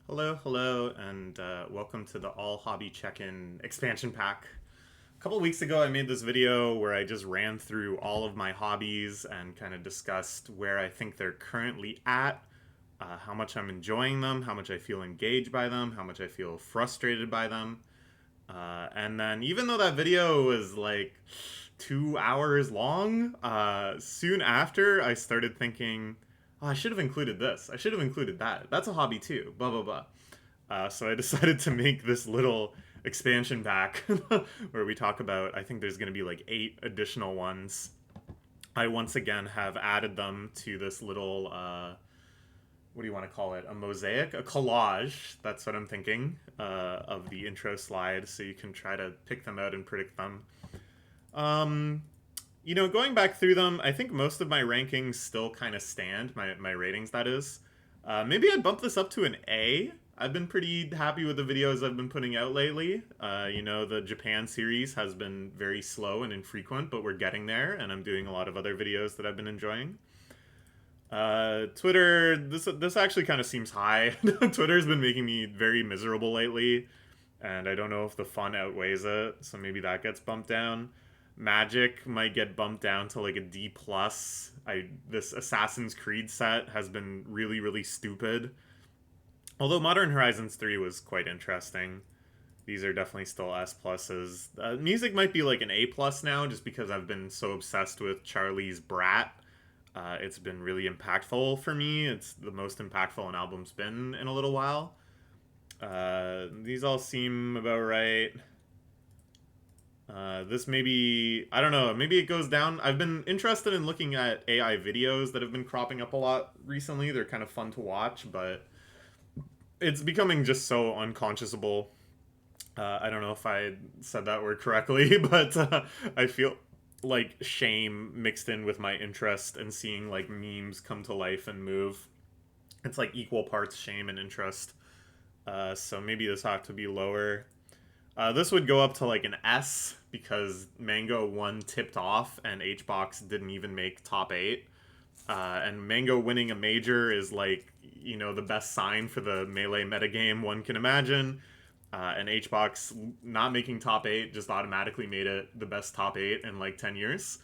Hello, and welcome to the All Hobby Check-in expansion pack. A couple weeks ago, I made this video where I just ran through all of my hobbies and kind of discussed where I think they're currently at, how much I'm enjoying them, how much I feel engaged by them, how much I feel frustrated by them. And then, even though that video was like 2 hours long, soon after I started thinking, oh, I should have included this. I should have included that. That's a hobby too. Blah, blah, blah. So I decided to make this little expansion pack where we talk about, I think there's going to be like 8 additional ones. I once again have added them to this little, what do you want to call it? A mosaic? A collage. That's what I'm thinking of the intro slide, so you can try to pick them out and predict them. Um, going back through them, I think most of my rankings still kind of stand, my ratings, that is. Maybe I'd bump this up to an A. I've been pretty happy with the videos I've been putting out lately. The Japan series has been very slow and infrequent, but we're getting there, and I'm doing a lot of other videos that I've been enjoying. Twitter, this actually kind of seems high. Twitter's been making me very miserable lately, and I don't know if the fun outweighs it, so maybe that gets bumped down. Magic might get bumped down to like a D plus. This Assassin's Creed set has been really stupid. Although Modern Horizons 3 was quite interesting. These are definitely still S pluses. Music might be like an A plus now, just because I've been so obsessed with Charlie's Brat. It's been really impactful for me. It's the most impactful an album's been in a little while. These all seem about right. This maybe, I don't know, maybe it goes down. I've been interested in looking at AI videos that have been cropping up a lot recently. They're kind of fun to watch, but it's becoming just so unconscionable. I don't know if I said that word correctly, but I feel like shame mixed in with my interest in seeing like memes come to life and move. It's like equal parts shame and interest. So maybe this ought to be lower. This would go up to like an S because Mango 1 tipped off and HBox didn't even make top 8. And Mango winning a major is like, the best sign for the Melee metagame one can imagine. And HBox not making top 8 just automatically made it the best top 8 in like 10 years.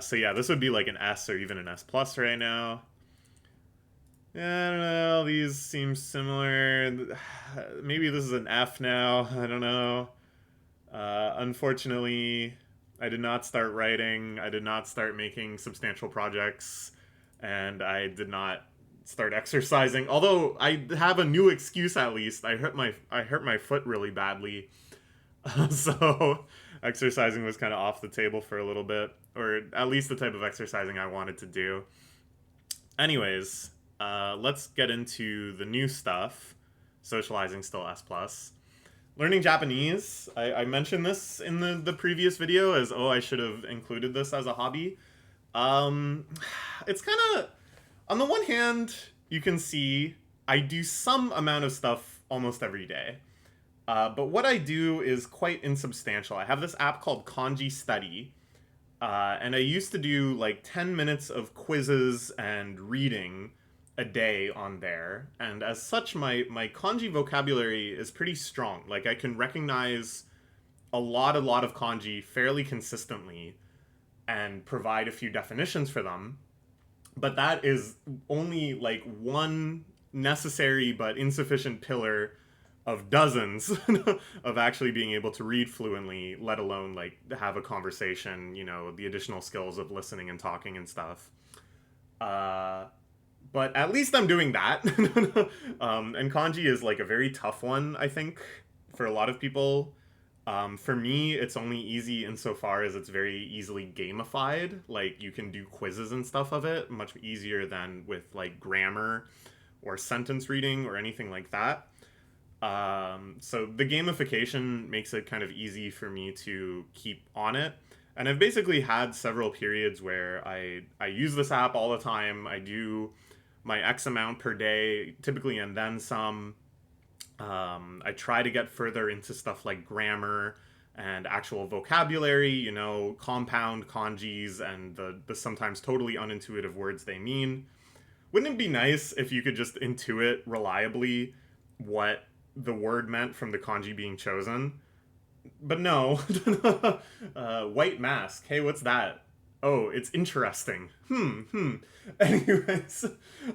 So yeah, this would be like an S or even an S plus right now. Yeah, I don't know. These seem similar. Maybe this is an F now. I don't know. Unfortunately, I did not start writing. I did not start making substantial projects, and I did not start exercising. Although I have a new excuse at least. I hurt my foot really badly, so exercising was kind of off the table for a little bit, or at least the type of exercising I wanted to do. Anyways, let's get into the new stuff. Socializing still S plus. Learning Japanese. I mentioned this in the previous video as, oh, I should have included this as a hobby. Um, it's kind of, on the one hand, you can see I do some amount of stuff almost every day. But what I do is quite insubstantial. I have this app called Kanji Study, and I used to do like 10 minutes of quizzes and reading a day on there. And as such, my kanji vocabulary is pretty strong. Like, I can recognize a lot of kanji fairly consistently and provide a few definitions for them. But that is only like one necessary but insufficient pillar of dozens of actually being able to read fluently, let alone like have a conversation, the additional skills of listening and talking and stuff. Uh, but at least I'm doing that. And kanji is like a very tough one, I think, for a lot of people. For me, it's only easy insofar as it's very easily gamified. Like, you can do quizzes and stuff of it, much easier than with like grammar or sentence reading or anything like that. So the gamification makes it kind of easy for me to keep on it. And I've basically had several periods where I use this app all the time. I do my X amount per day, typically, and then some. I try to get further into stuff like grammar and actual vocabulary, compound kanjis and the sometimes totally unintuitive words they mean. Wouldn't it be nice if you could just intuit reliably what the word meant from the kanji being chosen. But no. White mask. Hey, what's that? Oh, it's interesting. Anyways,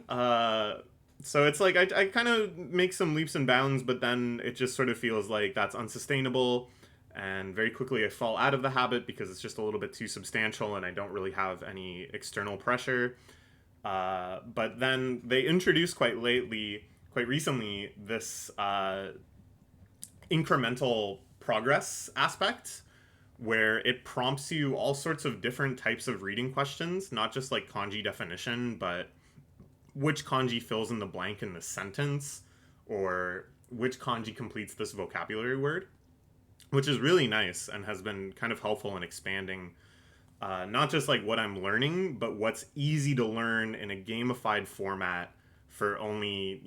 uh, so it's like I kind of make some leaps and bounds, but then it just sort of feels like that's unsustainable. And very quickly I fall out of the habit because it's just a little bit too substantial and I don't really have any external pressure. But then they introduced quite recently, this incremental progress aspect where it prompts you all sorts of different types of reading questions, not just like kanji definition, but which kanji fills in the blank in the sentence, or which kanji completes this vocabulary word, which is really nice and has been kind of helpful in expanding not just like what I'm learning, but what's easy to learn in a gamified format for only,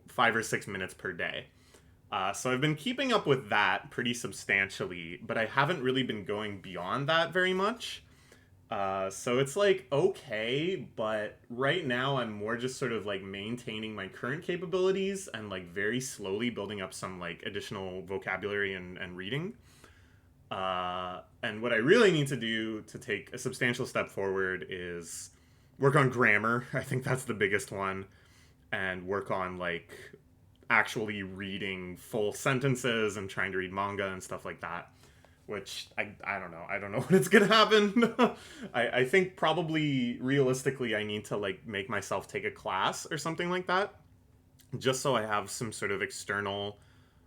5 or 6 minutes per day. So I've been keeping up with that pretty substantially, but I haven't really been going beyond that very much. So it's like okay, but right now I'm more just sort of like maintaining my current capabilities and like very slowly building up some like additional vocabulary and reading. And what I really need to do to take a substantial step forward is work on grammar. I think that's the biggest one, and work on like actually reading full sentences and trying to read manga and stuff like that. Which I don't know. I don't know when it's gonna happen. I think probably realistically I need to like make myself take a class or something like that, just so I have some sort of external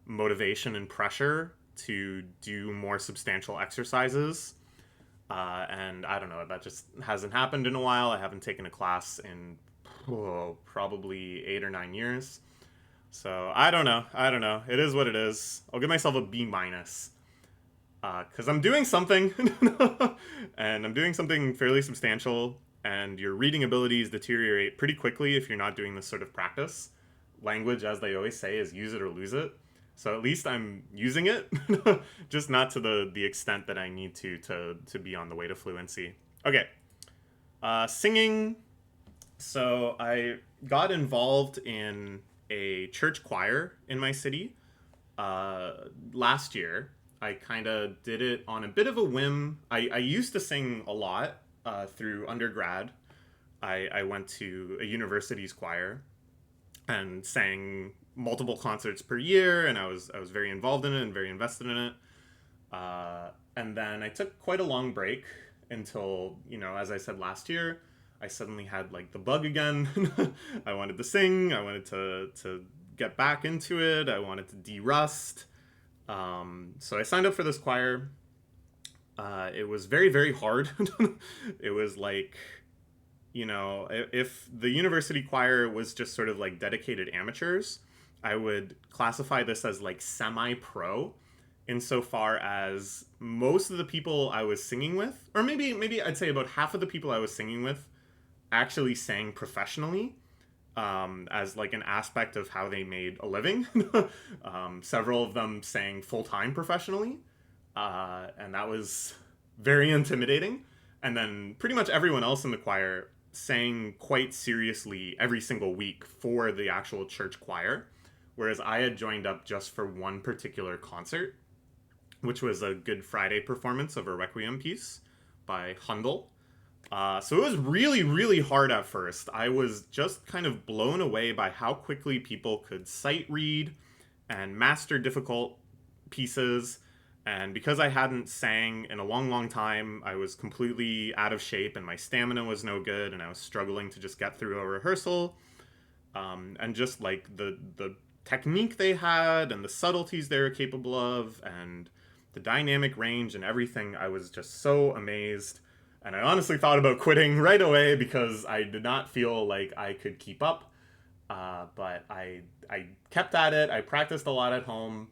motivation and pressure to do more substantial exercises. And I don't know, that just hasn't happened in a while. I haven't taken a class in probably 8 or 9 years. So I don't know. I don't know. It is what it is. I'll give myself a B minus. Because I'm doing something, and I'm doing something fairly substantial, and your reading abilities deteriorate pretty quickly if you're not doing this sort of practice. Language, as they always say, is use it or lose it. So at least I'm using it, just not to the extent that I need to be on the way to fluency. Okay, singing. So I got involved in a church choir in my city last year. I kind of did it on a bit of a whim. I used to sing a lot through undergrad. I went to a university's choir and sang multiple concerts per year, and I was very involved in it and very invested in it. And then I took quite a long break until, as I said last year, I suddenly had like the bug again. I wanted to sing. I wanted to get back into it. I wanted to de-rust. So I signed up for this choir. It was very, very hard. It was like, if the university choir was just sort of like dedicated amateurs, I would classify this as like semi-pro, insofar as most of the people I was singing with, or maybe I'd say about half of the people I was singing with, actually sang professionally, as like an aspect of how they made a living. Several of them sang full-time professionally, and that was very intimidating. And then pretty much everyone else in the choir sang quite seriously every single week for the actual church choir, whereas I had joined up just for one particular concert, which was a Good Friday performance of a Requiem piece by Handel. So it was really, really hard at first. I was just kind of blown away by how quickly people could sight read and master difficult pieces. And because I hadn't sang in a long, long time, I was completely out of shape and my stamina was no good, and I was struggling to just get through a rehearsal. And just like the technique they had and the subtleties they were capable of and the dynamic range and everything, I was just so amazed. And I honestly thought about quitting right away because I did not feel like I could keep up. But I kept at it. I practiced a lot at home.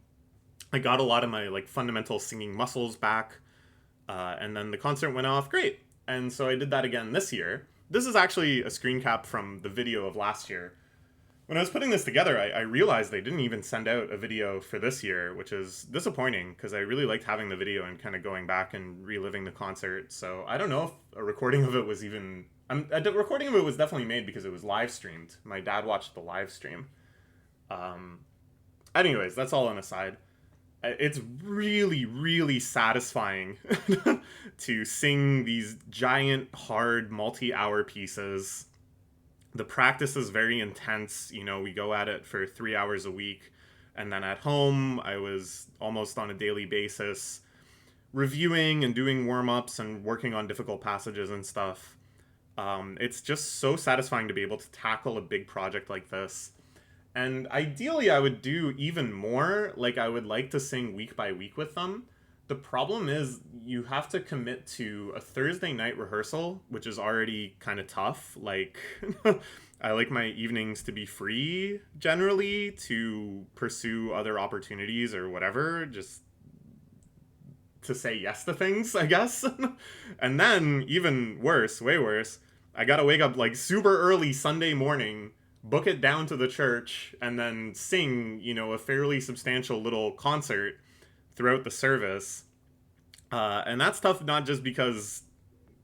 I got a lot of my like fundamental singing muscles back. And then the concert went off great. And so I did that again this year. This is actually a screen cap from the video of last year. When I was putting this together, I realized they didn't even send out a video for this year, which is disappointing because I really liked having the video and kind of going back and reliving the concert. So I don't know if a recording of it was even... a recording of it was definitely made because it was live streamed. My dad watched the live stream. Anyways, that's all an aside. It's really, really satisfying to sing these giant, hard, multi-hour pieces. The practice is very intense. You know, we go at it for 3 hours a week. And then at home, I was almost on a daily basis reviewing and doing warm ups and working on difficult passages and stuff. It's just so satisfying to be able to tackle a big project like this. And ideally, I would do even more. Like, I would like to sing week by week with them. The problem is, you have to commit to a Thursday night rehearsal, which is already kind of tough. Like, I like my evenings to be free generally to pursue other opportunities or whatever, just to say yes to things, I guess. And then, even worse, way worse, I gotta wake up like super early Sunday morning, book it down to the church, and then sing, you know, a fairly substantial little concert throughout the service. And that's tough not just because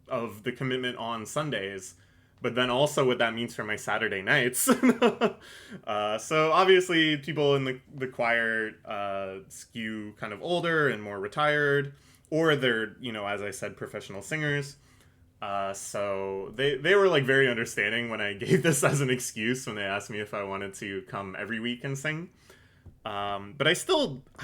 of the commitment on Sundays, but then also what that means for my Saturday nights. So obviously, people in the choir skew kind of older and more retired, or they're, you know, as I said, professional singers. So they were like very understanding when I gave this as an excuse when they asked me if I wanted to come every week and sing. But I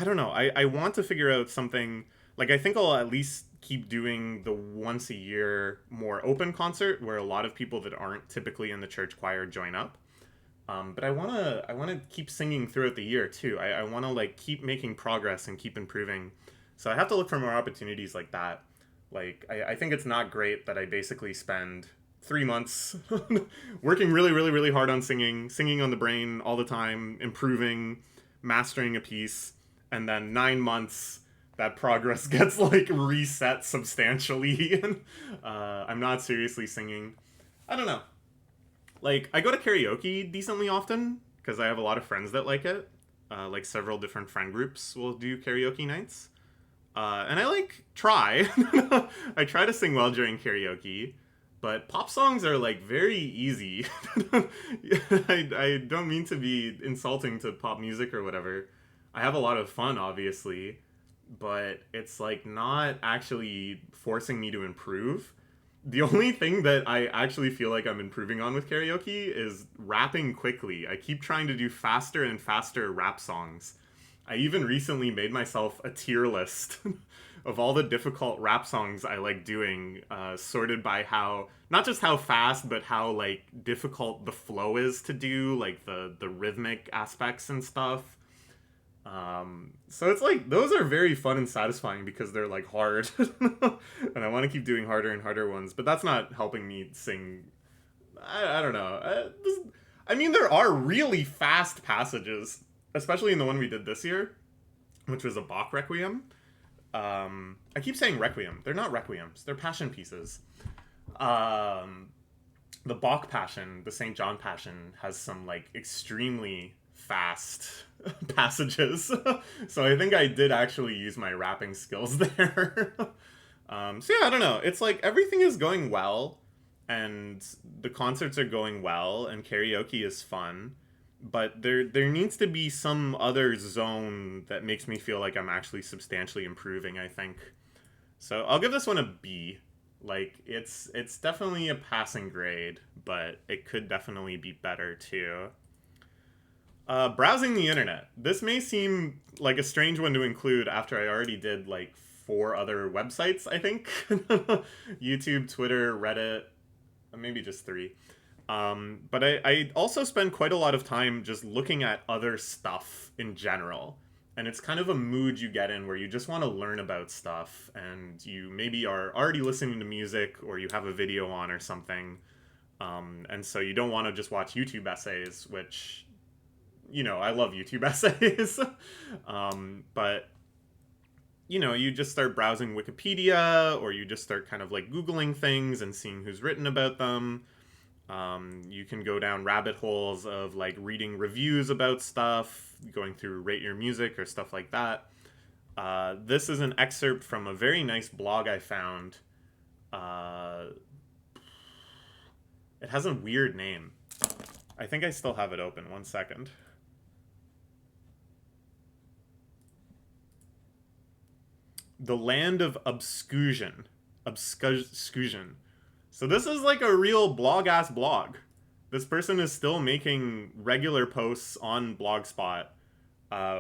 don't know. I want to figure out something. Like, I think I'll at least keep doing the once a year more open concert where a lot of people that aren't typically in the church choir join up. But I wanna keep singing throughout the year too. I wanna like keep making progress and keep improving. So I have to look for more opportunities like that. Like, I think it's not great that I basically spend 3 months working really, really, really hard on singing on the brain all the time, improving, mastering a piece, and then 9 months that progress gets like reset substantially. And I'm not seriously singing. I don't know. Like, I go to karaoke decently often because I have a lot of friends that like it. Like, several different friend groups will do karaoke nights. And I like try. I try to sing well during karaoke, but pop songs are like very easy. I don't mean to be insulting to pop music or whatever. I have a lot of fun, obviously, but it's like not actually forcing me to improve. The only thing that I actually feel like I'm improving on with karaoke is rapping quickly. I keep trying to do faster and faster rap songs. I even recently made myself a tier list of all the difficult rap songs I like doing, sorted by how, not just how fast, but how like difficult the flow is to do, like the rhythmic aspects and stuff. So it's like those are very fun and satisfying because they're like hard, and I want to keep doing harder and harder ones. But that's not helping me sing. I don't know. I mean, there are really fast passages, especially in the one we did this year, which was a Bach Requiem. I keep saying Requiem. They're not Requiems. They're Passion pieces. The Bach Passion, the St. John Passion, has some like extremely fast passages. So I think I did actually use my rapping skills there. So yeah, I don't know. It's like everything is going well, and the concerts are going well, and karaoke is fun. But there needs to be some other zone that makes me feel like I'm actually substantially improving, I think. So I'll give this one a B. Like, it's definitely a passing grade, but it could definitely be better too. Browsing the internet. This may seem like a strange one to include after I already did like 4 other websites, I think. YouTube, Twitter, Reddit, maybe just 3. But I also spend quite a lot of time just looking at other stuff in general. And it's kind of a mood you get in where you just want to learn about stuff, and you maybe are already listening to music or you have a video on or something. And so you don't want to just watch YouTube essays, which, you know, I love YouTube essays. But, you know, you just start browsing Wikipedia, or you just start kind of like Googling things and seeing who's written about them. You can go down rabbit holes of like reading reviews about stuff, going through Rate Your Music or stuff like that. This is an excerpt from a very nice blog I found. It has a weird name. I think I still have it open. 1 second. The Land of Obscusion. Obscusion. So this is like a real blog-ass blog. This person is still making regular posts on Blogspot,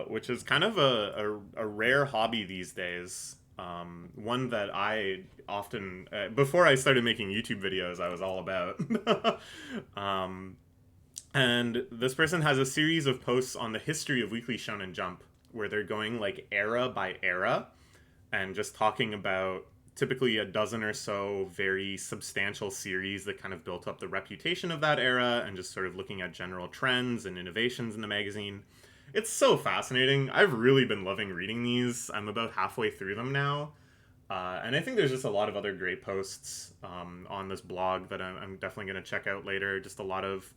which is kind of a rare hobby these days. One that I often, before I started making YouTube videos, I was all about. um, and this person has a series of posts on the history of Weekly Shonen Jump, where they're going like era by era and just talking about typically a dozen or so very substantial series that kind of built up the reputation of that era, and just sort of looking at general trends and innovations in the magazine. It's so fascinating. I've really been loving reading these. I'm about halfway through them now. And I think there's just a lot of other great posts on this blog that I'm definitely going to check out later. Just a lot of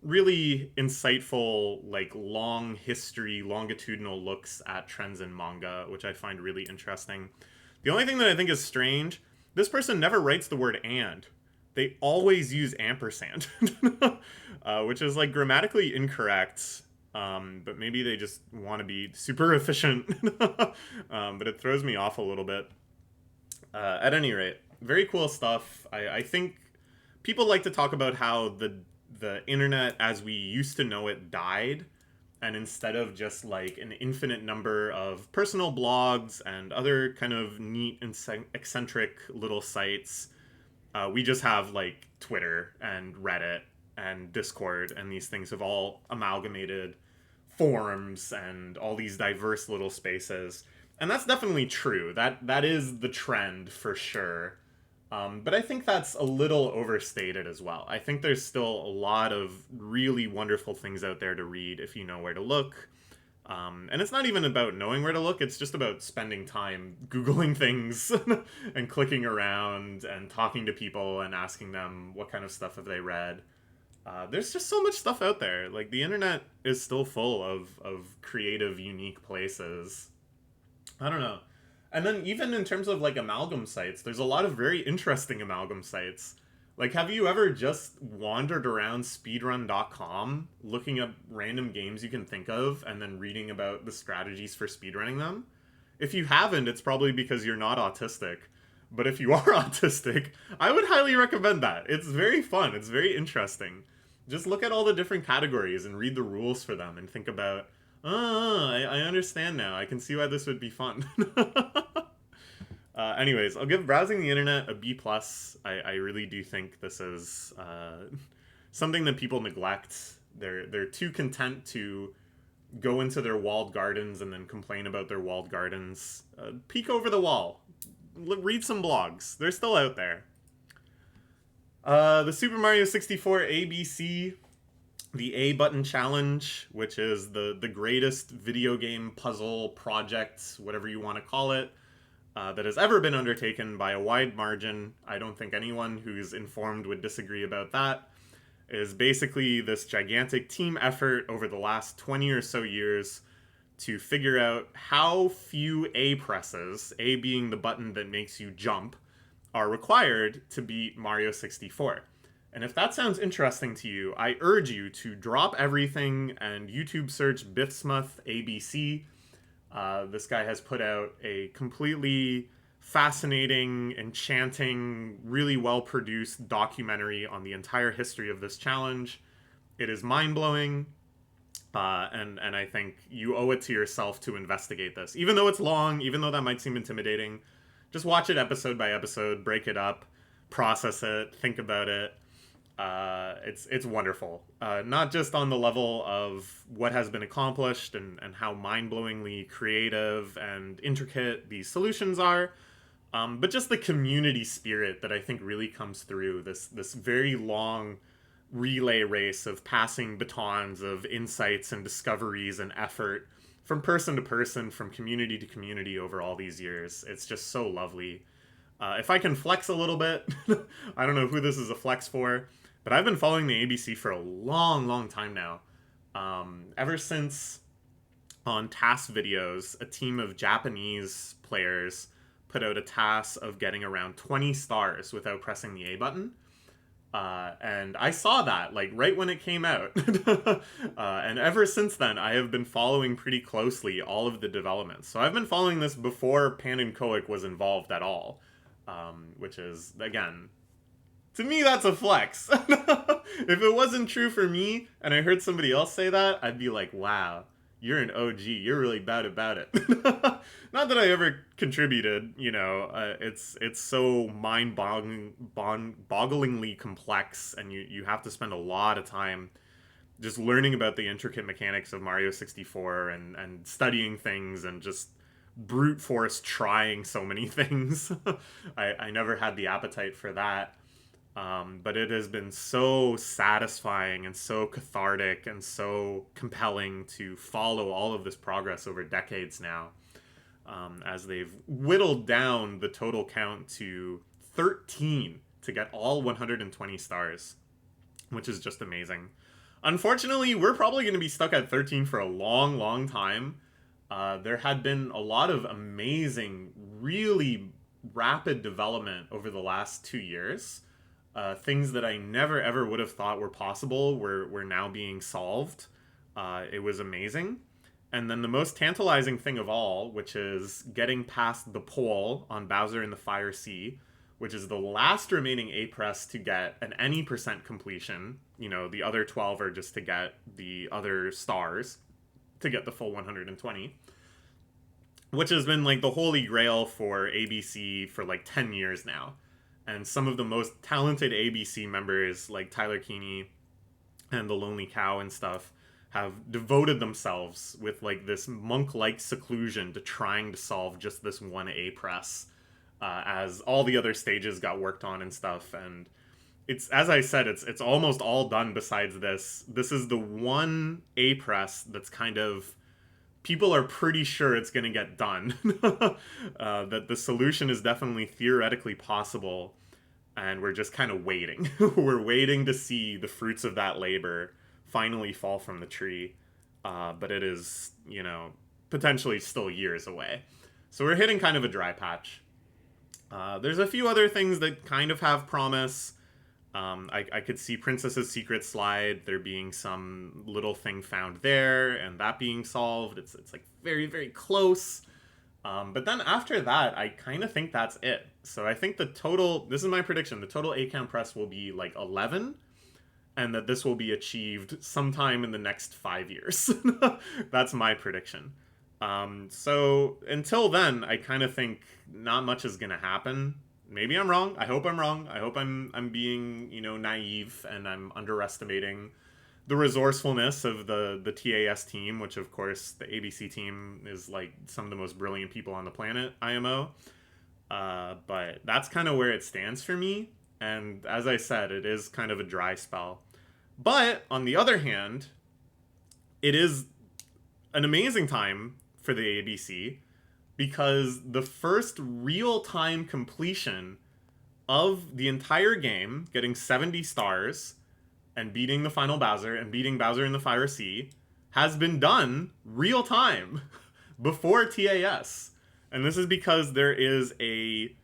really insightful, like long history, longitudinal looks at trends in manga, which I find really interesting. The only thing that I think is strange, this person never writes the word and. They always use ampersand, which is like grammatically incorrect. But maybe they just want to be super efficient. But it throws me off a little bit. At any rate, very cool stuff. I think people like to talk about how the internet as we used to know it died, and instead of just like an infinite number of personal blogs and other kind of neat and eccentric little sites, we just have like Twitter and Reddit and Discord, and these things have all amalgamated forums and all these diverse little spaces. And that's definitely true. That is the trend for sure. But I think that's a little overstated as well. I think there's still a lot of really wonderful things out there to read if you know where to look. And it's not even about knowing where to look, it's just about spending time Googling things and clicking around and talking to people and asking them what kind of stuff have they read. There's just so much stuff out there. Like, the internet is still full of creative, unique places. I don't know. And then even in terms of like amalgam sites, there's a lot of very interesting amalgam sites. Like, have you ever just wandered around speedrun.com looking up random games you can think of and then reading about the strategies for speedrunning them? If you haven't, it's probably because you're not autistic. But if you are autistic, I would highly recommend that. It's very fun. It's very interesting. Just look at all the different categories and read the rules for them and think about, I understand now. I can see why this would be fun. Anyways, I'll give Browsing the Internet a B+. I really do think this is something that people neglect. They're too content to go into their walled gardens and then complain about their walled gardens. Peek over the wall. Read some blogs. They're still out there. The Super Mario 64 ABC, the A Button Challenge, which is the greatest video game puzzle project, whatever you want to call it, that has ever been undertaken by a wide margin. I don't think anyone who's informed would disagree about that. Is basically this gigantic team effort over the last 20 or so years to figure out how few A presses, A being the button that makes you jump, are required to beat Mario 64. And if that sounds interesting to you, I urge you to drop everything and YouTube search Bithsmuth ABC. This guy has put out a completely fascinating, enchanting, really well-produced documentary on the entire history of this challenge. It is mind-blowing. And I think you owe it to yourself to investigate this. Even though it's long, even though that might seem intimidating, just watch it episode by episode, break it up, process it, think about it. It's wonderful. Not just on the level of what has been accomplished and how mind-blowingly creative and intricate these solutions are, but just the community spirit that I think really comes through this very long relay race of passing batons of insights and discoveries and effort from person to person, from community to community over all these years. It's just so lovely. If I can flex a little bit, I don't know who this is a flex for, but I've been following the ABC for a long, long time now. Ever since on TAS videos, a team of Japanese players put out a task of getting around 20 stars without pressing the A button. And I saw that like right when it came out, and ever since then, I have been following pretty closely all of the developments. So I've been following this before Pan and Koic was involved at all, which is again, to me, that's a flex. If it wasn't true for me, and I heard somebody else say that, I'd be like, wow, you're an OG. You're really bad about it. Not that I ever contributed. It's so bogglingly complex, and you have to spend a lot of time just learning about the intricate mechanics of Mario 64 and studying things and just brute force trying so many things. I never had the appetite for that. But it has been so satisfying and so cathartic and so compelling to follow all of this progress over decades now, as they've whittled down the total count to 13 to get all 120 stars, which is just amazing. Unfortunately, we're probably going to be stuck at 13 for a long, long time. There had been a lot of amazing, really rapid development over the last 2 years. Things that I never ever would have thought were possible were now being solved. It was amazing. And then the most tantalizing thing of all, which is getting past the pole on Bowser in the Fire Sea, which is the last remaining A press to get an any percent completion. The other 12 are just to get the other stars to get the full 120, which has been like the holy grail for ABC for like 10 years now. And some of the most talented ABC members, like Tyler Keeney and the Lonely Cow and stuff, have devoted themselves with like this monk-like seclusion to trying to solve just this one A press, as all the other stages got worked on and stuff. And it's, as I said, it's almost all done. Besides this, this is the one A press that's kind of, people are pretty sure it's going to get done. That the solution is definitely theoretically possible, and we're just kind of waiting. We're waiting to see the fruits of that labor finally fall from the tree. But it is, potentially still years away. So we're hitting kind of a dry patch. There's a few other things that kind of have promise. I could see Princess's Secret Slide, there being some little thing found there, and that being solved. It's like very, very close. But then after that, I kind of think that's it. So I think the total, this is my prediction, the total A-Cam press will be like 11, and that this will be achieved sometime in the next 5 years. That's my prediction. So until then, I kind of think not much is going to happen. Maybe I'm wrong. I hope I'm wrong. I hope I'm being, naive, and I'm underestimating the resourcefulness of the TAS team, which of course the ABC team is like some of the most brilliant people on the planet, IMO. But that's kind of where it stands for me. And as I said, it is kind of a dry spell. But on the other hand, it is an amazing time for the ABC, because the first real-time completion of the entire game, getting 70 stars and beating the final Bowser and beating Bowser in the Fire Sea, has been done real time before TAS. And this is because there is a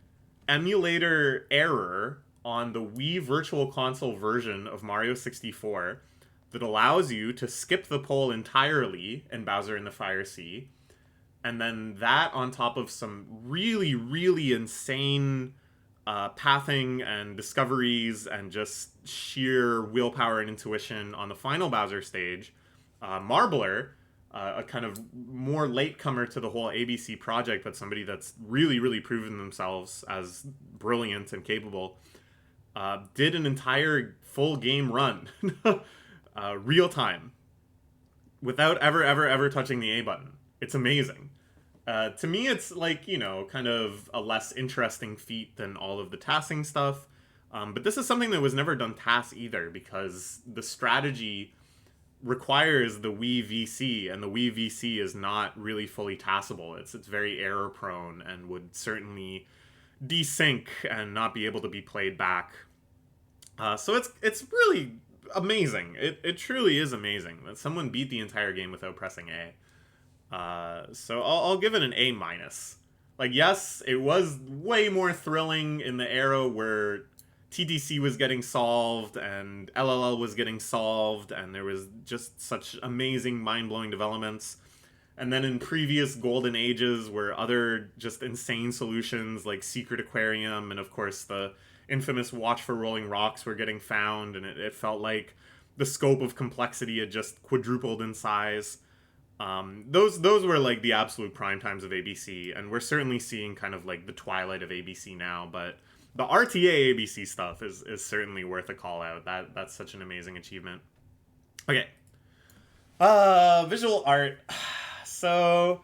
emulator error on the Wii Virtual Console version of Mario 64 that allows you to skip the pole entirely in Bowser in the Fire Sea. And then that on top of some really, really insane pathing and discoveries and just sheer willpower and intuition on the final Bowser stage, Marbler, a kind of more latecomer to the whole ABC project, but somebody that's really, really proven themselves as brilliant and capable, did an entire full game run, real time, without ever touching the A button. It's amazing. To me, it's like, kind of a less interesting feat than all of the tassing stuff. But this is something that was never done TAS either, because the strategy requires the Wii VC, and the Wii VC is not really fully tassable. It's very error prone and would certainly desync and not be able to be played back. So it's really amazing. It truly is amazing that someone beat the entire game without pressing A. So I'll give it an A minus. Like, yes, it was way more thrilling in the era where, TDC was getting solved and LLL was getting solved, and there was just such amazing, mind-blowing developments. And then in previous golden ages were other just insane solutions like Secret Aquarium, and of course the infamous Watch for Rolling Rocks were getting found, and it felt like the scope of complexity had just quadrupled in size. Those were like the absolute prime times of ABC, and we're certainly seeing kind of like the twilight of ABC now. But the RTA ABC stuff is certainly worth a call out. That's such an amazing achievement. Okay, visual art. So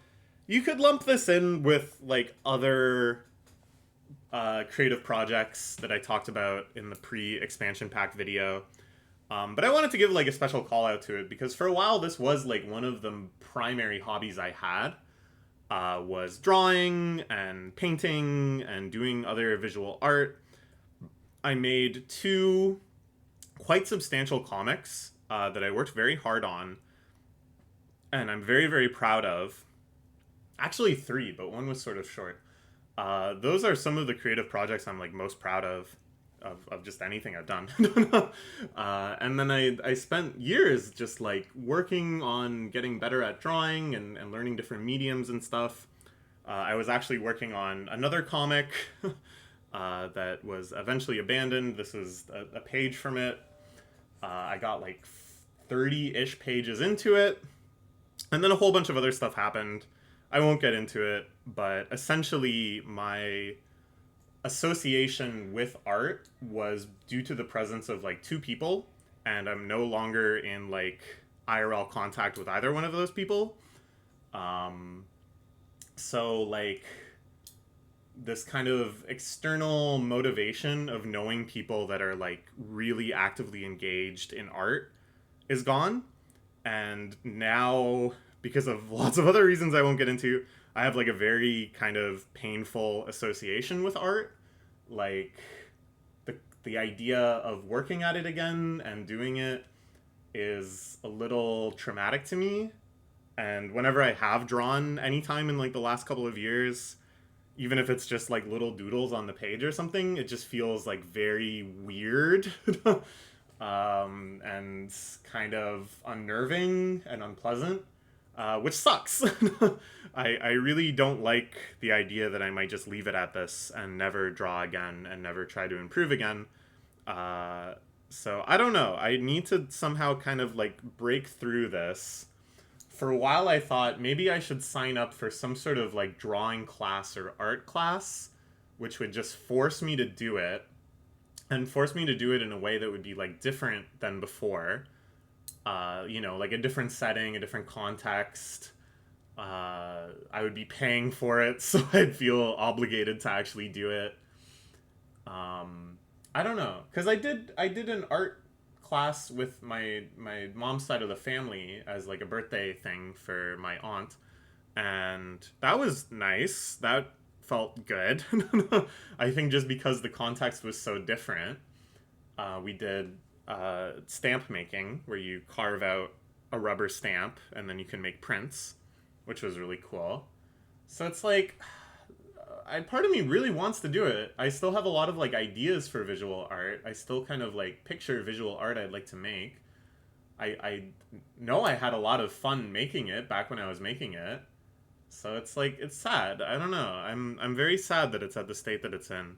you could lump this in with like other creative projects that I talked about in the pre-expansion pack video. But I wanted to give like a special call out to it because for a while this was like one of the primary hobbies I had, was drawing and painting and doing other visual art. I made two quite substantial comics that I worked very hard on, and I'm very, very proud of. Actually, three, but one was sort of short. Those are some of the creative projects I'm like most proud of just anything I've done. And then I spent years just like working on getting better at drawing and learning different mediums and stuff. I was actually working on another comic that was eventually abandoned. This is a page from it. I got like 30-ish pages into it, and then a whole bunch of other stuff happened. I won't get into it, but essentially my association with art was due to the presence of like two people, and I'm no longer in like IRL contact with either one of those people. So like this kind of external motivation of knowing people that are like really actively engaged in art is gone. And now, because of lots of other reasons I won't get into, I have like a very kind of painful association with art. Like the idea of working at it again and doing it is a little traumatic to me. And whenever I have drawn anytime in like the last couple of years, even if it's just like little doodles on the page or something, it just feels like very weird. And kind of unnerving and unpleasant, which sucks. I really don't like the idea that I might just leave it at this and never draw again and never try to improve again. So I don't know. I need to somehow kind of like break through this. For a while I thought maybe I should sign up for some sort of like drawing class or art class, which would just force me to do it, and force me to do it in a way that would be like different than before. Like a different setting, a different context. I would be paying for it, so I'd feel obligated to actually do it. I don't know, because I did an art class with my mom's side of the family as like a birthday thing for my aunt, and that was nice. That felt good. I think just because the context was so different. We did stamp making, where you carve out a rubber stamp and then you can make prints, which was really cool. So it's like, part of me really wants to do it. I still have a lot of like ideas for visual art. I still kind of like picture visual art I'd like to make. I know I had a lot of fun making it back when I was making it. So it's like, it's sad. I don't know. I'm very sad that it's at the state that it's in.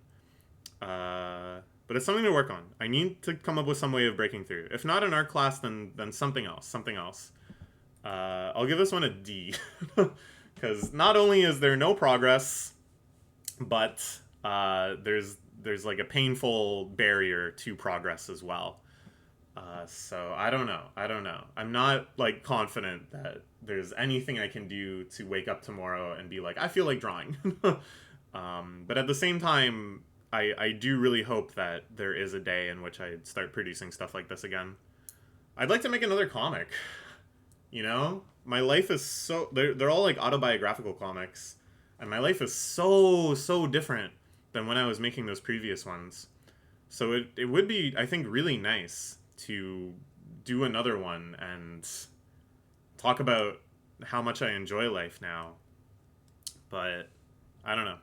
But it's something to work on. I need to come up with some way of breaking through. If not an art class, then something else. Something else. I'll give this one a D. Because not only is there no progress, but there's like a painful barrier to progress as well. So I don't know. I'm not like confident that there's anything I can do to wake up tomorrow and be like, I feel like drawing. But at the same time, I do really hope that there is a day in which I start producing stuff like this again. I'd like to make another comic. My life is so... They're all like autobiographical comics. And my life is so different than when I was making those previous ones. So it would be, I think, really nice to do another one and talk about how much I enjoy life now. But I don't know.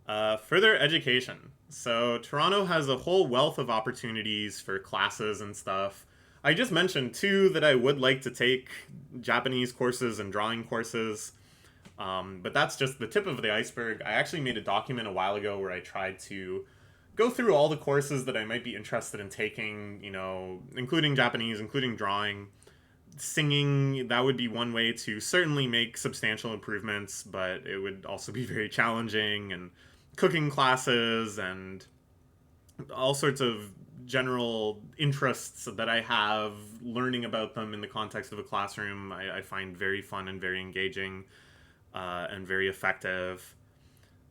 Further education. So Toronto has a whole wealth of opportunities for classes and stuff. I just mentioned two that I would like to take: Japanese courses and drawing courses. But that's just the tip of the iceberg. I actually made a document a while ago where I tried to go through all the courses that I might be interested in taking, including Japanese, including drawing. Singing, that would be one way to certainly make substantial improvements, but it would also be very challenging. And cooking classes and all sorts of general interests that I have, learning about them in the context of a classroom, I find very fun and very engaging, and very effective.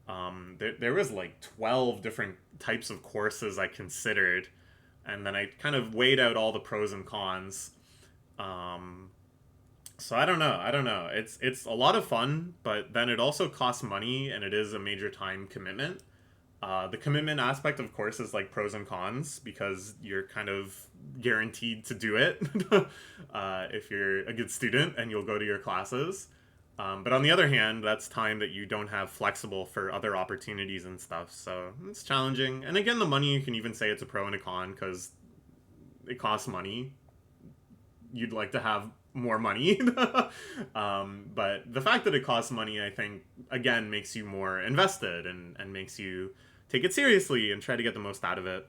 There was like 12 different types of courses I considered, and then I kind of weighed out all the pros and cons. Um, so I don't know. I don't know. It's a lot of fun, but then it also costs money, and it is a major time commitment. The commitment aspect, of course, is like pros and cons because you're kind of guaranteed to do it if you're a good student and you'll go to your classes. But on the other hand, that's time that you don't have flexible for other opportunities and stuff. So it's challenging. And again, the money, you can even say it's a pro and a con because it costs money. You'd like to have more money. But the fact that it costs money, I think, again, makes you more invested and makes you take it seriously and try to get the most out of it.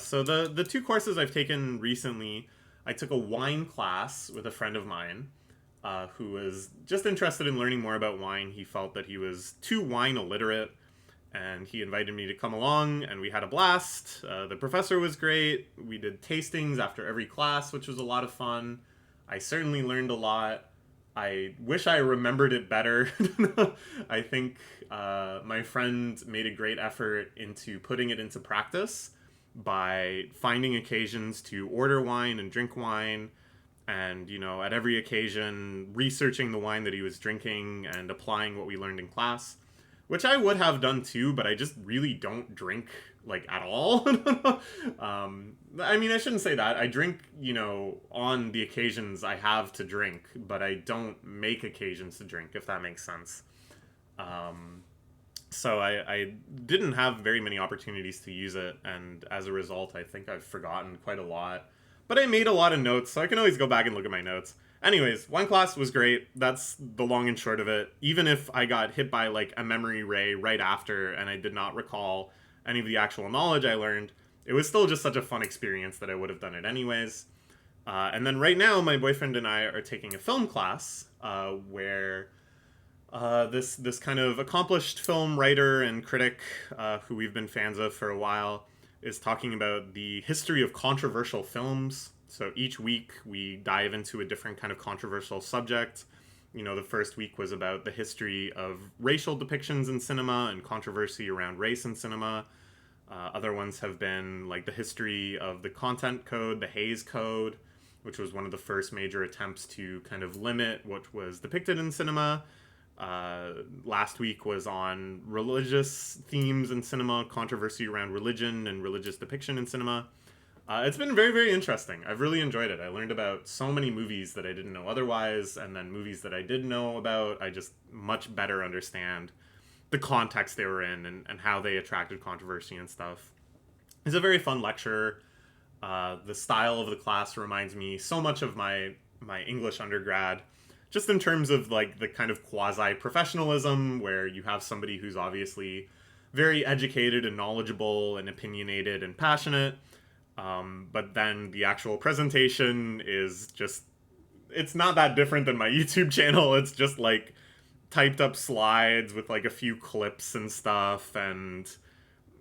So the two courses I've taken recently, I took a wine class with a friend of mine who was just interested in learning more about wine. He felt that he was too wine illiterate, and he invited me to come along, and we had a blast. The professor was great. We did tastings after every class, which was a lot of fun. I certainly learned a lot. I wish I remembered it better. I think my friend made a great effort into putting it into practice by finding occasions to order wine and drink wine, and at every occasion researching the wine that he was drinking and applying what we learned in class, which I would have done too, but I just really don't drink like at all. I mean, I shouldn't say that. I drink, on the occasions I have to drink, but I don't make occasions to drink, if that makes sense. So I didn't have very many opportunities to use it, and as a result, I think I've forgotten quite a lot. But I made a lot of notes, so I can always go back and look at my notes. Anyways, one class was great. That's the long and short of it. Even if I got hit by like a memory ray right after and I did not recall any of the actual knowledge I learned, it was still just such a fun experience that I would have done it anyways. And then right now, my boyfriend and I are taking a film class where this kind of accomplished film writer and critic who we've been fans of for a while is talking about the history of controversial films. So each week we dive into a different kind of controversial subject. The first week was about the history of racial depictions in cinema and controversy around race in cinema. Other ones have been like the history of the content code, the Hays Code, which was one of the first major attempts to kind of limit what was depicted in cinema. Last week was on religious themes in cinema, controversy around religion and religious depiction in cinema. It's been very, very interesting. I've really enjoyed it. I learned about so many movies that I didn't know otherwise, and then movies that I did know about, I just much better understand the context they were in and how they attracted controversy and stuff. It's a very fun lecture. The style of the class reminds me so much of my English undergrad, just in terms of like the kind of quasi professionalism where you have somebody who's obviously very educated and knowledgeable and opinionated and passionate, but then the actual presentation is just, it's not that different than my YouTube channel. It's just like typed up slides with like a few clips and stuff, and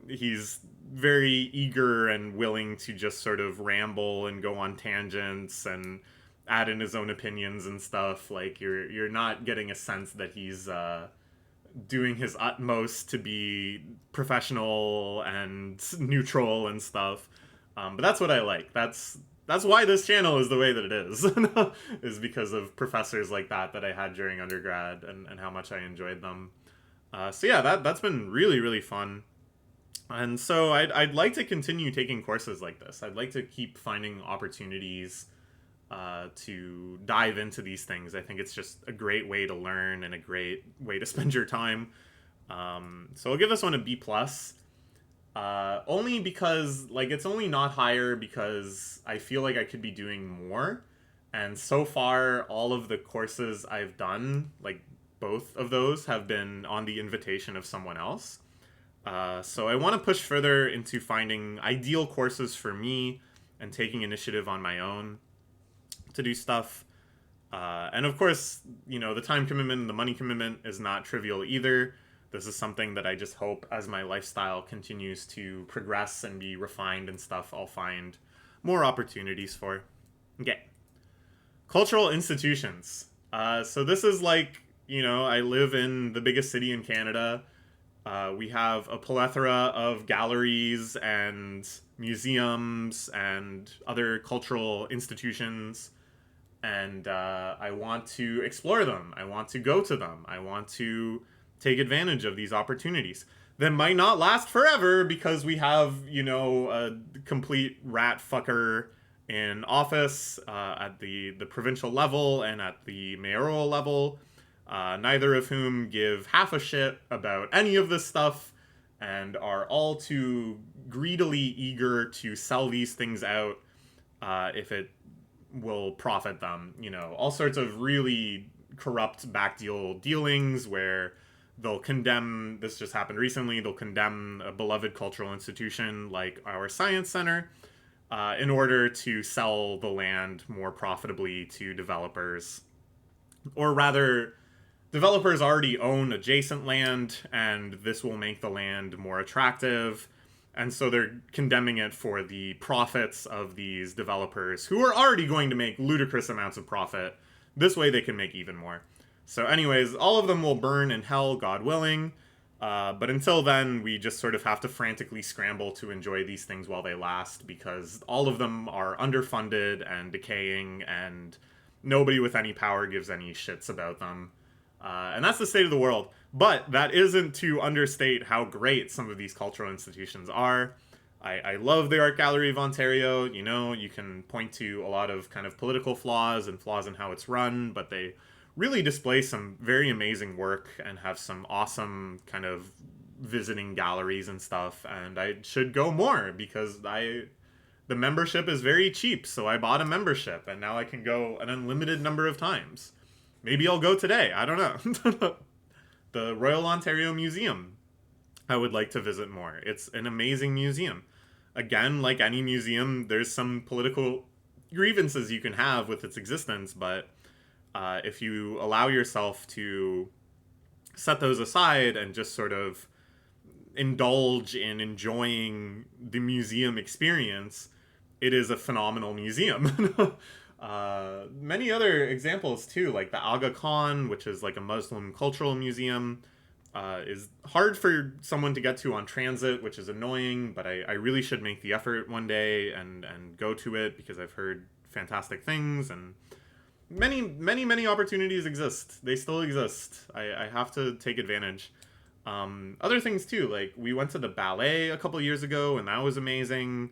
he's very eager and willing to just sort of ramble and go on tangents and add in his own opinions and stuff. Like you're not getting a sense that he's doing his utmost to be professional and neutral and stuff. But that's what I like. That's why this channel is the way that it is. Is because of professors like that I had during undergrad and how much I enjoyed them. So yeah, that's been really, really fun. And so I'd like to continue taking courses like this. I'd like to keep finding opportunities to dive into these things. I think it's just a great way to learn and a great way to spend your time. So I'll give this one a B plus. Only because like it's only not higher because I feel like I could be doing more. And so far, all of the courses I've done, like both of those, have been on the invitation of someone else. So I want to push further into finding ideal courses for me and taking initiative on my own to do stuff. And of course, the time commitment and the money commitment is not trivial either. This is something that I just hope as my lifestyle continues to progress and be refined and stuff, I'll find more opportunities for. Okay. Cultural institutions. So this is like, I live in the biggest city in Canada. We have a plethora of galleries and museums and other cultural institutions, and I want to explore them. I want to go to them. I want to take advantage of these opportunities that might not last forever because we have, a complete rat fucker in office at the provincial level and at the mayoral level, neither of whom give half a shit about any of this stuff and are all too greedily eager to sell these things out if it will profit them. All sorts of really corrupt backdeal dealings where they'll condemn, this just happened recently, they'll condemn a beloved cultural institution like our science center in order to sell the land more profitably to developers. Or rather, developers already own adjacent land, and this will make the land more attractive. And so they're condemning it for the profits of these developers who are already going to make ludicrous amounts of profit. This way they can make even more. So anyways, all of them will burn in hell, God willing. But until then, we just sort of have to frantically scramble to enjoy these things while they last, because all of them are underfunded and decaying, and nobody with any power gives any shits about them. And that's the state of the world. But that isn't to understate how great some of these cultural institutions are. I love the Art Gallery of Ontario. You can point to a lot of kind of political flaws and flaws in how it's run, but they really display some very amazing work and have some awesome kind of visiting galleries and stuff. And I should go more because the membership is very cheap. So I bought a membership and now I can go an unlimited number of times. Maybe I'll go today. I don't know. The Royal Ontario Museum, I would like to visit more. It's an amazing museum. Again, like any museum, there's some political grievances you can have with its existence, but if you allow yourself to set those aside and just sort of indulge in enjoying the museum experience, it is a phenomenal museum. Many other examples too, like the Aga Khan, which is like a Muslim cultural museum, is hard for someone to get to on transit, which is annoying, but I really should make the effort one day and go to it because I've heard fantastic things, and many opportunities exist. They still exist. I have to take advantage. Other things too, like we went to the ballet a couple years ago and that was amazing.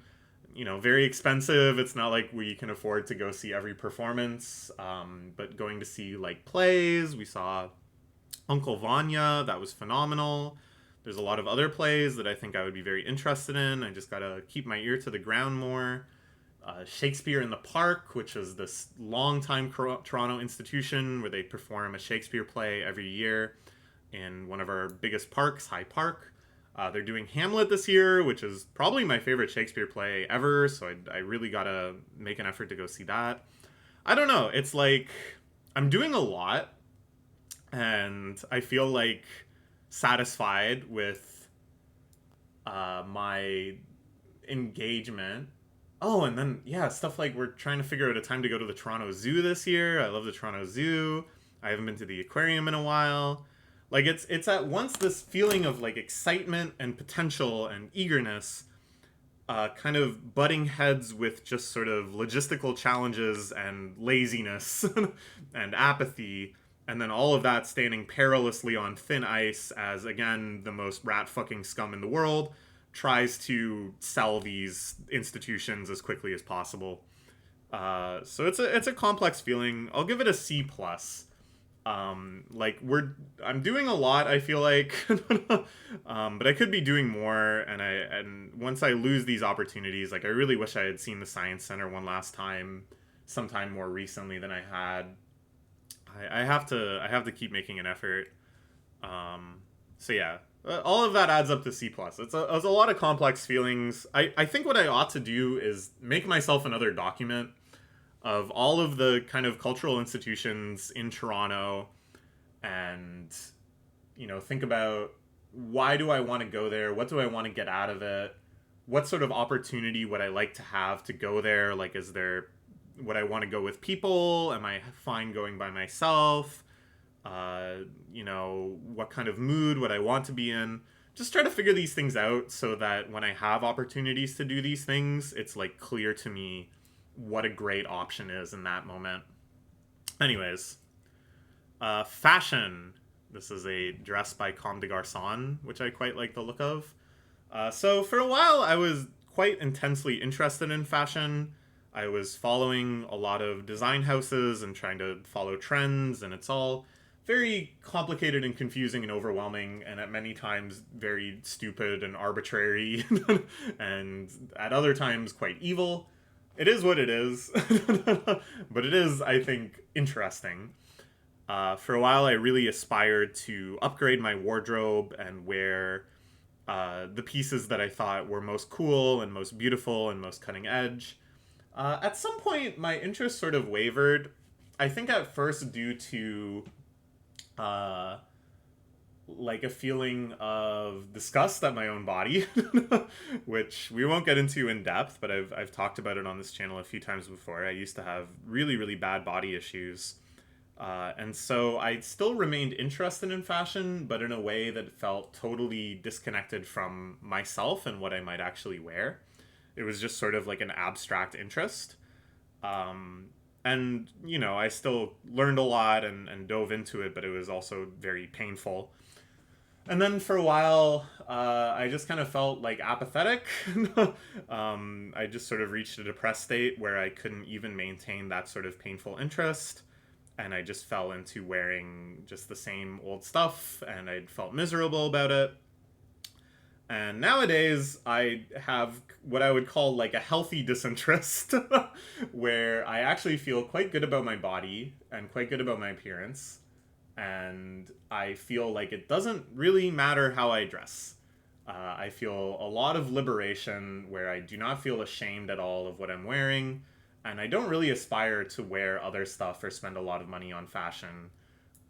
Very expensive. It's not like we can afford to go see every performance, but going to see like plays, we saw Uncle Vanya, that was phenomenal. There's a lot of other plays that I think I would be very interested in. I just gotta keep my ear to the ground more. Shakespeare in the Park, which is this long-time Toronto institution where they perform a Shakespeare play every year in one of our biggest parks, High Park. They're doing Hamlet this year, which is probably my favorite Shakespeare play ever, so I really gotta make an effort to go see that. I don't know, it's like I'm doing a lot, and I feel like satisfied with my engagement. Oh, and then, yeah, stuff like we're trying to figure out a time to go to the Toronto Zoo this year. I love the Toronto Zoo. I haven't been to the aquarium in a while. Like, it's at once this feeling of, like, excitement and potential and eagerness kind of butting heads with just sort of logistical challenges and laziness and apathy, and then all of that standing perilously on thin ice as, again, the most rat-fucking scum in the world tries to sell these institutions as quickly as possible. So it's a complex feeling. I'll give it a C+. Like I'm doing a lot, I feel like, but I could be doing more. And once I lose these opportunities, like I really wish I had seen the Science Center one last time, sometime more recently than I had. I have to keep making an effort. So yeah, all of that adds up to C plus. It's a lot of complex feelings. I think what I ought to do is make myself another document of all of the kind of cultural institutions in Toronto, and think about, why do I want to go there? What do I want to get out of it? What sort of opportunity would I like to have to go there? Like, is there, would I want to go with people? Am I fine going by myself? What kind of mood would I want to be in? Just try to figure these things out so that when I have opportunities to do these things, it's like clear to me what a great option is in that moment. Anyways, fashion. This is a dress by Comme des Garçons, which I quite like the look of. So for a while, I was quite intensely interested in fashion. I was following a lot of design houses and trying to follow trends, and it's all very complicated and confusing and overwhelming, and at many times very stupid and arbitrary, and at other times quite evil. It is what it is, but it is, I think, interesting. For a while, I really aspired to upgrade my wardrobe and wear the pieces that I thought were most cool and most beautiful and most cutting edge. At some point, my interest sort of wavered. I think at first due to uh, like a feeling of disgust at my own body, which we won't get into in depth, but I've talked about it on this channel a few times before. I used to have really, really bad body issues. And so I still remained interested in fashion, but in a way that felt totally disconnected from myself and what I might actually wear. It was just sort of like an abstract interest. And, I still learned a lot and dove into it, but it was also very painful. And then for a while, I just kind of felt like apathetic. I just sort of reached a depressed state where I couldn't even maintain that sort of painful interest. And I just fell into wearing just the same old stuff, and I felt miserable about it. And nowadays, I have what I would call like a healthy disinterest, where I actually feel quite good about my body and quite good about my appearance. And I feel like it doesn't really matter how I dress. I feel a lot of liberation where I do not feel ashamed at all of what I'm wearing. And I don't really aspire to wear other stuff or spend a lot of money on fashion.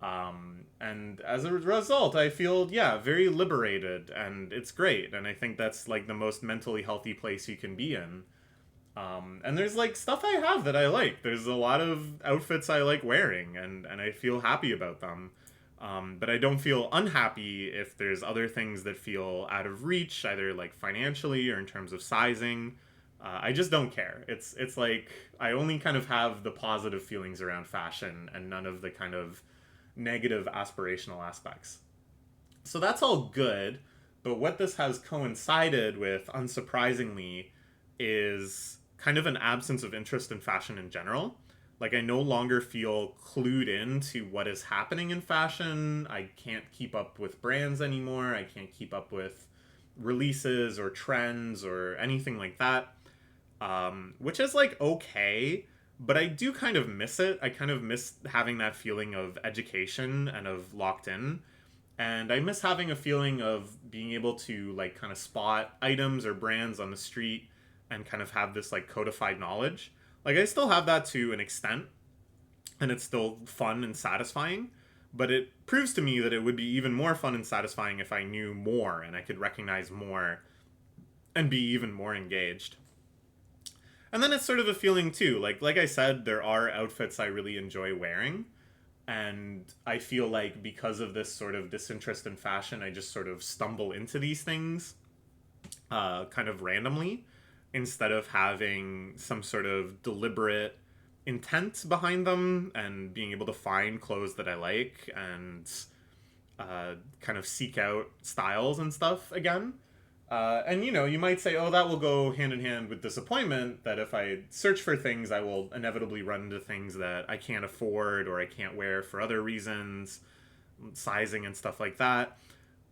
And as a result, I feel, yeah, very liberated, and it's great. And I think that's like the most mentally healthy place you can be in. And there's like stuff I have that I like. There's a lot of outfits I like wearing, and I feel happy about them. But I don't feel unhappy if there's other things that feel out of reach, either like financially or in terms of sizing. I just don't care. It's like I only kind of have the positive feelings around fashion and none of the kind of negative aspirational aspects. So that's all good, but what this has coincided with, unsurprisingly, is kind of an absence of interest in fashion in general. Like, I no longer feel clued in to what is happening in fashion. I can't keep up with brands anymore. I can't keep up with releases or trends or anything like that. Which is like okay, but I do kind of miss it. I kind of miss having that feeling of education and of locked in. And I miss having a feeling of being able to like kind of spot items or brands on the street and kind of have this like codified knowledge. Like, I still have that to an extent, and it's still fun and satisfying, but it proves to me that it would be even more fun and satisfying if I knew more and I could recognize more and be even more engaged. And then it's sort of a feeling too. Like I said, there are outfits I really enjoy wearing, and I feel like because of this sort of disinterest in fashion, I just sort of stumble into these things kind of randomly instead of having some sort of deliberate intent behind them and being able to find clothes that I like and kind of seek out styles and stuff again. And you know, you might say, oh, that will go hand in hand with disappointment, that if I search for things, I will inevitably run into things that I can't afford or I can't wear for other reasons, sizing and stuff like that.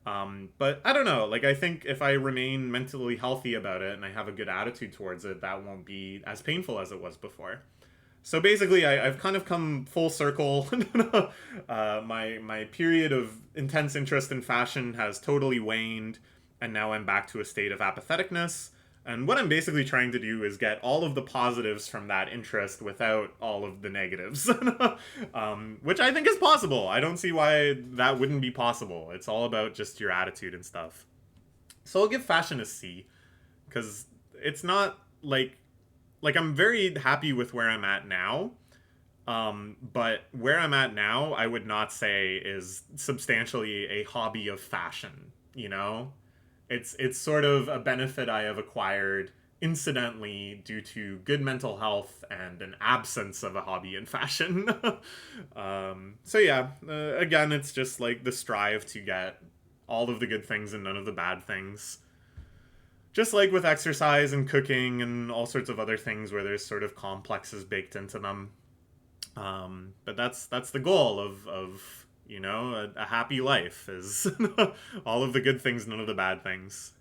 But I don't know. Like, I think if I remain mentally healthy about it and I have a good attitude towards it, that won't be as painful as it was before. So basically, I've kind of come full circle. My period of intense interest in fashion has totally waned, and now I'm back to a state of apatheticness. And what I'm basically trying to do is get all of the positives from that interest without all of the negatives, which I think is possible. I don't see why that wouldn't be possible. It's all about just your attitude and stuff. So I'll give fashion a C, because it's not like I'm very happy with where I'm at now. But where I'm at now, I would not say is substantially a hobby of fashion. You know, it's sort of a benefit I have acquired incidentally due to good mental health and an absence of a hobby in fashion. So yeah, again, it's just like the strive to get all of the good things and none of the bad things, just like with exercise and cooking and all sorts of other things where there's sort of complexes baked into them. But that's the goal of you know, a happy life is all of the good things, none of the bad things.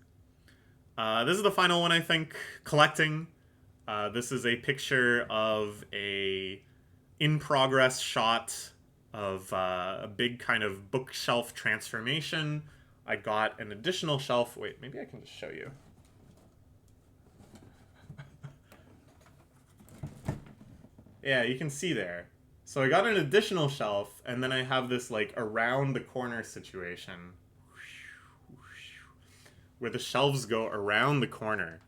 This is the final one, I think. Collecting. This is a picture of a in progress shot of a big kind of bookshelf transformation. I got an additional shelf. Wait, maybe I can just show you. Yeah, you can see there. So I got an additional shelf, and then I have this like around the corner situation where the shelves go around the corner.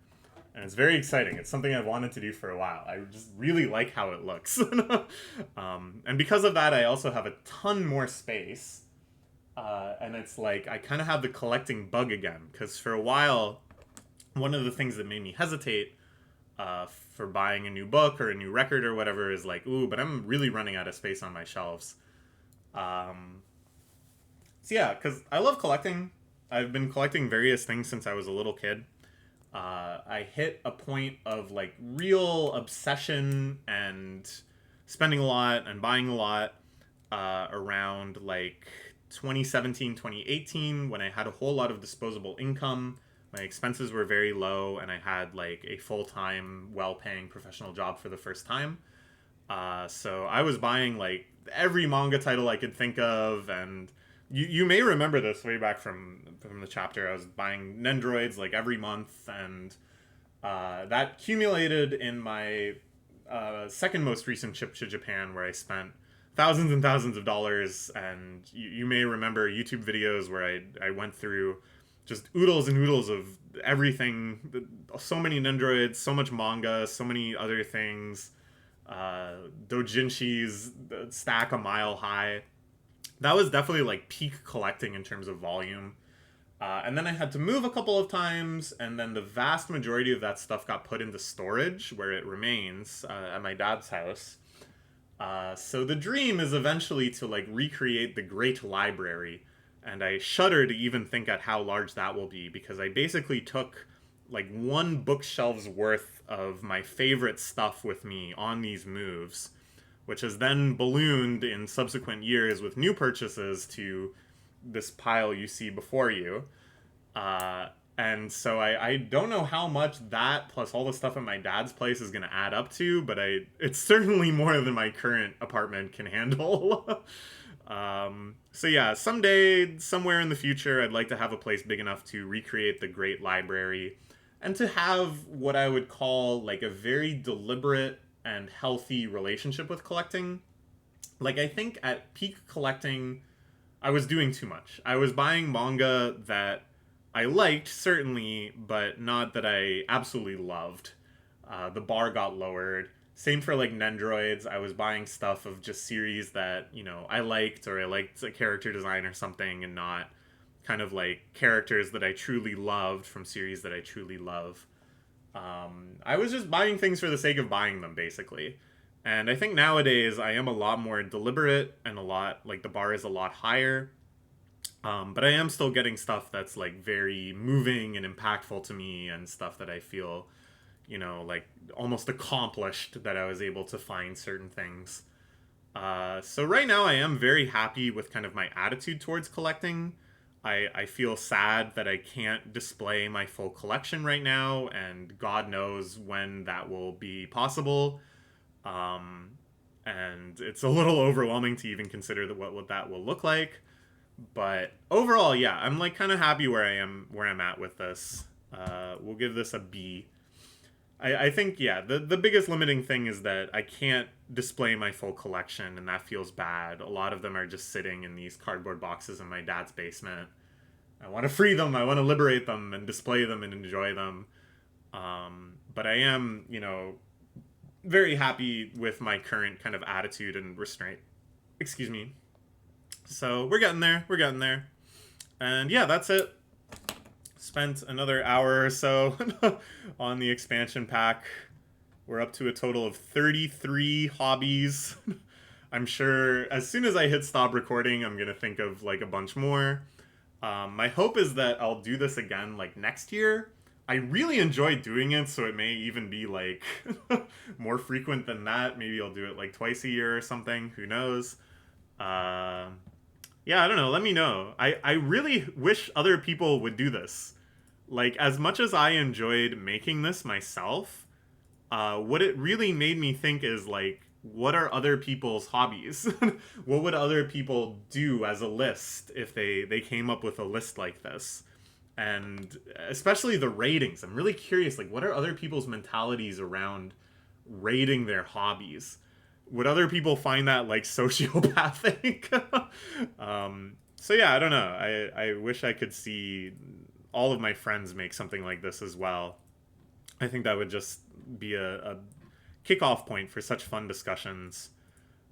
And it's very exciting. It's something I've wanted to do for a while. I just really like how it looks. And because of that, I also have a ton more space. And it's like I kind of have the collecting bug again. Because for a while, one of the things that made me hesitate for buying a new book or a new record or whatever is like, ooh, but I'm really running out of space on my shelves. So yeah, because I love collecting. I've been collecting various things since I was a little kid. I hit a point of like real obsession and spending a lot and buying a lot around like 2017, 2018, when I had a whole lot of disposable income. My expenses were very low, and I had like a full-time, well-paying professional job for the first time. So I was buying like every manga title I could think of, and you may remember this way back from the chapter. I was buying Nendroids like every month, and that accumulated in my second most recent trip to Japan, where I spent thousands and thousands of dollars. And you may remember YouTube videos where I went through just oodles and oodles of everything, so many Nendroids, so much manga, so many other things, doujinshis, stack a mile high. That was definitely like peak collecting in terms of volume. And then I had to move a couple of times, and then the vast majority of that stuff got put into storage, where it remains at my dad's house. So the dream is eventually to like recreate the Great Library, and I shudder to even think at how large that will be, because I basically took like one bookshelf's worth of my favorite stuff with me on these moves, which has then ballooned in subsequent years with new purchases to this pile you see before you. And so I don't know how much that plus all the stuff at my dad's place is going to add up to, but it's certainly more than my current apartment can handle. So yeah, someday, somewhere in the future, I'd like to have a place big enough to recreate the Great Library and to have what I would call like a very deliberate and healthy relationship with collecting. Like, I think at peak collecting, I was doing too much. I was buying manga that I liked, certainly, but not that I absolutely loved. The bar got lowered. Same for like Nendroids. I was buying stuff of just series that, you know, I liked, or I liked a character design or something, and not kind of like characters that I truly loved from series that I truly love. I was just buying things for the sake of buying them, basically. And I think nowadays I am a lot more deliberate, and a lot, like, the bar is a lot higher. But I am still getting stuff that's like very moving and impactful to me, and stuff that I feel, like almost accomplished that I was able to find certain things. So right now I am very happy with kind of my attitude towards collecting. I feel sad that I can't display my full collection right now, and God knows when that will be possible. Um, and it's a little overwhelming to even consider what that will look like. But overall, yeah, I'm like kind of happy where I'm at with this. We'll give this a B. I think, yeah, the biggest limiting thing is that I can't display my full collection, and that feels bad. A lot of them are just sitting in these cardboard boxes in my dad's basement. I want to free them, I want to liberate them and display them and enjoy them. But I am, very happy with my current kind of attitude and restraint. Excuse me. So we're getting there. We're getting there. And yeah, that's it. Spent another hour or so on the expansion pack. We're up to a total of 33 hobbies. I'm sure as soon as I hit stop recording, I'm going to think of like a bunch more. My hope is that I'll do this again like next year. I really enjoyed doing it, so it may even be like more frequent than that. Maybe I'll do it like twice a year or something. Who knows? Uh, yeah, I don't know. Let me know. I really wish other people would do this. Like, as much as I enjoyed making this myself, what it really made me think is, like, what are other people's hobbies? What would other people do as a list if they came up with a list like this? And especially the ratings. I'm really curious, like, what are other people's mentalities around rating their hobbies? Would other people find that like sociopathic? So yeah, I don't know. I wish I could see all of my friends make something like this as well. I think that would just be a kickoff point for such fun discussions.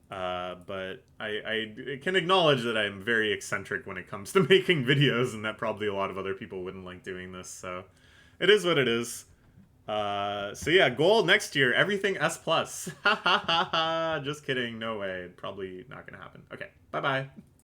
But I can acknowledge that I'm very eccentric when it comes to making videos, and that probably a lot of other people wouldn't like doing this. So it is what it is. So yeah, goal next year, everything S plus. Ha ha ha ha. Just kidding. No way. Probably not gonna happen. Okay. Bye bye.